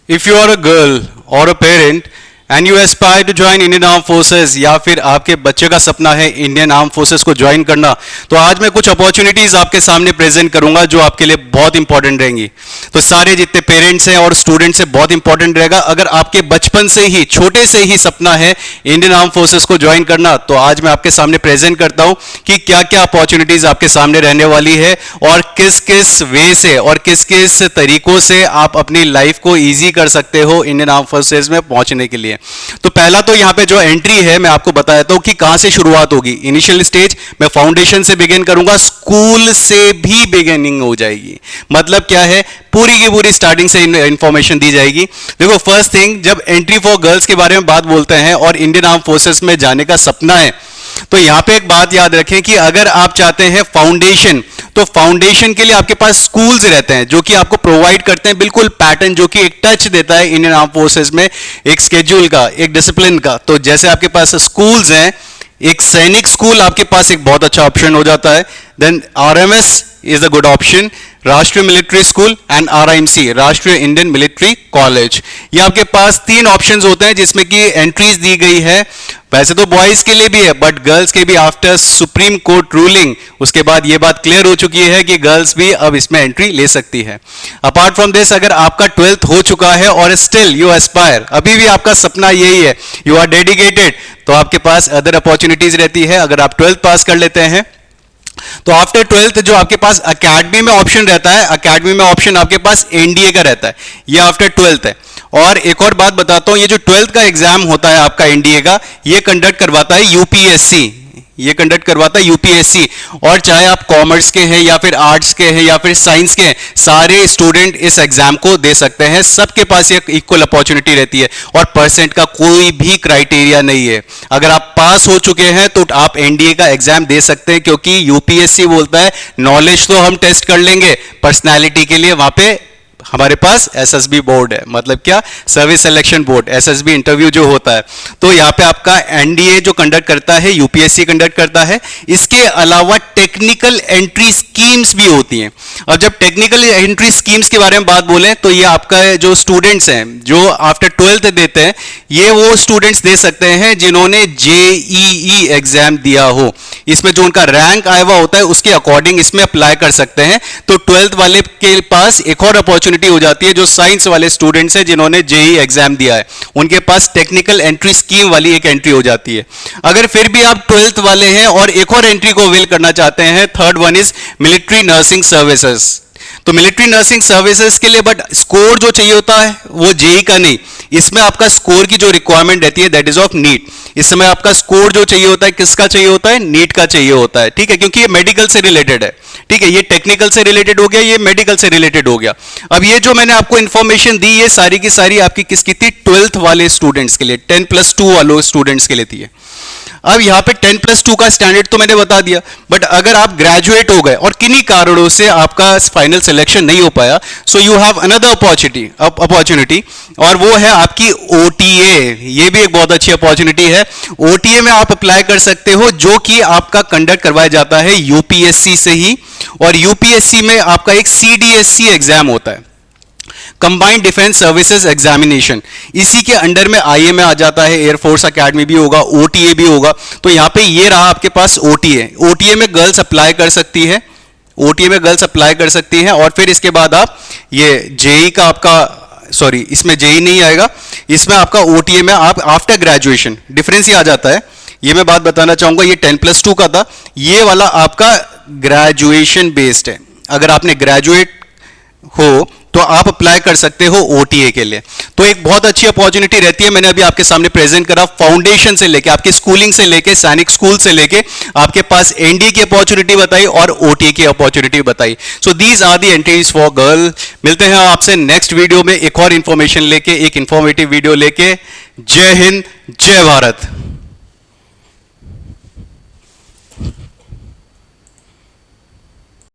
If you are a girl or a parent and you aspire to join Indian Armed Forces या फिर आपके बच्चे का सपना है इंडियन आर्म फोर्सेस को ज्वाइन करना, तो आज मैं कुछ अपॉर्चुनिटीज आपके सामने प्रेजेंट करूंगा जो आपके लिए बहुत इंपॉर्टेंट रहेंगी। तो सारे जितने पेरेंट्स हैं और स्टूडेंट्स हैं बहुत इंपॉर्टेंट रहेगा। अगर आपके बचपन से ही छोटे से ही सपना है इंडियन आर्म फोर्सेस को ज्वाइन करना, तो आज मैं आपके सामने प्रेजेंट करता हूं कि क्या क्या अपॉर्चुनिटीज आपके सामने रहने वाली है और किस किस वे से और किस किस तरीकों से आप अपनी लाइफ को ईजी कर सकते हो इंडियन आर्म फोर्सेस में पहुंचने के लिए। तो पहला तो यहां पे जो एंट्री है मैं आपको बता देता हूं कि कहां से शुरुआत होगी। इनिशियल स्टेज मैं फाउंडेशन से बिगिन करूंगा, स्कूल से भी बिगिनिंग हो जाएगी। मतलब क्या है, पूरी की पूरी स्टार्टिंग से इंफॉर्मेशन दी जाएगी। देखो, फर्स्ट थिंग, जब एंट्री फॉर गर्ल्स के बारे में बात बोलते हैं और इंडियन आर्म फोर्सेस में जाने का सपना है, तो यहां पे एक बात याद रखें कि अगर आप चाहते हैं फाउंडेशन, तो फाउंडेशन के लिए आपके पास स्कूल्स रहते हैं जो कि आपको प्रोवाइड करते हैं बिल्कुल पैटर्न, जो कि एक टच देता है इंडियन आर्म फोर्सेस में, एक स्केड्यूल का, एक डिसिप्लिन का। तो जैसे आपके पास स्कूल्स हैं, एक सैनिक स्कूल आपके पास एक बहुत अच्छा ऑप्शन हो जाता है। Then RMS is a good option, Rashtriya Military School and RIMC, Rashtriya Indian Military College. ये आपके पास तीन ऑप्शंस होते हैं जिसमें कि एंट्रीज दी गई है। वैसे तो बॉयज के लिए भी है, बट गर्ल्स के भी आफ्टर सुप्रीम कोर्ट रूलिंग, उसके बाद ये बात क्लियर हो चुकी है कि गर्ल्स भी अब इसमें एंट्री ले सकती है। अपार्ट फ्रॉम दिस, अगर आपका 12th हो चुका है और स्टिल यू एस्पायर, अभी भी आपका सपना यही है, यू आर डेडिकेटेड, तो आपके पास अदर अपॉर्चुनिटीज रहती है। अगर आप 12th पास कर लेते हैं तो आफ्टर 12th जो आपके पास अकेडमी में ऑप्शन रहता है, अकेडमी में ऑप्शन आपके पास एनडीए का रहता है, ये आफ्टर 12th है। और एक और बात बताता हूं, ये जो 12th का एग्जाम होता है आपका एनडीए का, ये कंडक्ट करवाता है यूपीएससी, ये कंडक्ट करवाता है यूपीएससी। और चाहे आप कॉमर्स के हैं या फिर आर्ट्स के हैं या फिर साइंस के हैं, सारे स्टूडेंट इस एग्जाम को दे सकते हैं। सबके पास एक इक्वल अपॉर्चुनिटी रहती है और परसेंट का कोई भी क्राइटेरिया नहीं है। अगर आप पास हो चुके हैं तो आप एनडीए का एग्जाम दे सकते हैं, क्योंकि यूपीएससी बोलता है नॉलेज तो हम टेस्ट कर लेंगे, पर्सनैलिटी के लिए वहां पे हमारे पास एसएसबी बोर्ड है। मतलब क्या, service selection board, SSB interview जो होता है। तो यहाँ पे आपका एनडीए जो कंडक्ट करता है, यूपीएससी कंडक्ट करता है। इसके अलावा टेक्निकल एंट्री स्कीम्स भी होती हैं। और जब टेक्निकल एंट्री स्कीम्स के बारे में बात बोलें, तो ये आपका जो स्टूडेंट्स हैं जो आफ्टर 12th देते हैं, ये वो स्टूडेंट्स दे सकते हैं जिन्होंने जेईई एग्जाम दिया हो। इसमें जो उनका रैंक आया हुआ होता है उसके अकॉर्डिंग इसमें अप्लाई कर सकते हैं। तो 12th वाले के पास एक और अपॉर्चुनिटी हो जाती है, जो साइंस वाले स्टूडेंट्स हैं जिन्होंने जेईई एग्जाम दिया है, उनके पास टेक्निकल एंट्री स्कीम वाली एक एंट्री हो जाती है। अगर फिर भी आप 12th वाले हैं और एक और एंट्री को अवेल करना चाहते हैं, third one is military nursing services. तो मिलिट्री नर्सिंग सर्विसेज के लिए बट स्कोर जो चाहिए होता है वो जेईई का नहीं, इसमें आपका स्कोर की जो रिक्वायरमेंट रहती है दैट इज ऑफ नीट। इस समय आपका स्कोर जो चाहिए होता है किसका चाहिए होता है, नीट का चाहिए होता है। ठीक है, क्योंकि ये मेडिकल से रिलेटेड है। ठीक है, ये टेक्निकल से रिलेटेड हो गया, ये मेडिकल से रिलेटेड हो गया। अब ये जो मैंने आपको इंफॉर्मेशन दी, ये सारी की सारी आपकी किसकी थी, 12th वाले स्टूडेंट्स के लिए, 10+2 वाले स्टूडेंट्स के लिए थी। अब यहाँ पे 10+2 का स्टैंडर्ड तो मैंने बता दिया, बट अगर आप ग्रेजुएट हो गए और किन्हीं कारणों से आपका फाइनल सिलेक्शन नहीं हो पाया, so you have another opportunity, और वो है आपकी ओटीए। ये भी एक बहुत अच्छी अपॉर्चुनिटी है। ओटीए में आप अप्लाई कर सकते हो, जो कि आपका कंडक्ट करवाया जाता है यूपीएससी से ही, और यूपीएससी में आपका एक सीडीएससी एग्जाम होता है, कंबाइंड डिफेंस सर्विसेज एग्जामिनेशन। इसी के अंडर में आईएमए आ जाता है, एयरफोर्स एकेडमी भी होगा, ओटीए भी होगा। तो यहां पे ये रहा आपके पास ओटीए। ओटीए में गर्ल्स अप्लाई कर सकती है, ओटीए में गर्ल्स अप्लाई कर सकती हैं। और फिर इसके बाद आप ये जेई का आपका, सॉरी इसमें जेई नहीं आएगा, इसमें आपका ओटीए में आप आफ्टर ग्रेजुएशन, डिफरेंस ही आ जाता है। ये मैं बात बताना चाहूंगा, ये 10+2 का था, ये वाला आपका ग्रेजुएशन बेस्ड है। अगर आपने ग्रेजुएट हो तो आप अप्लाई कर सकते हो ओटीए के लिए। तो एक बहुत अच्छी अपॉर्चुनिटी रहती है। मैंने अभी आपके सामने प्रेजेंट करा, फाउंडेशन से लेके, आपके स्कूलिंग से लेके, सैनिक स्कूल से लेके आपके पास एनडीए की अपॉर्चुनिटी बताई और ओटीए की अपॉर्चुनिटी बताई। So these are the entries for girl. मिलते हैं आपसे नेक्स्ट वीडियो में एक और इंफॉर्मेशन लेके, एक इंफॉर्मेटिव वीडियो लेके। जय हिंद, जय भारत।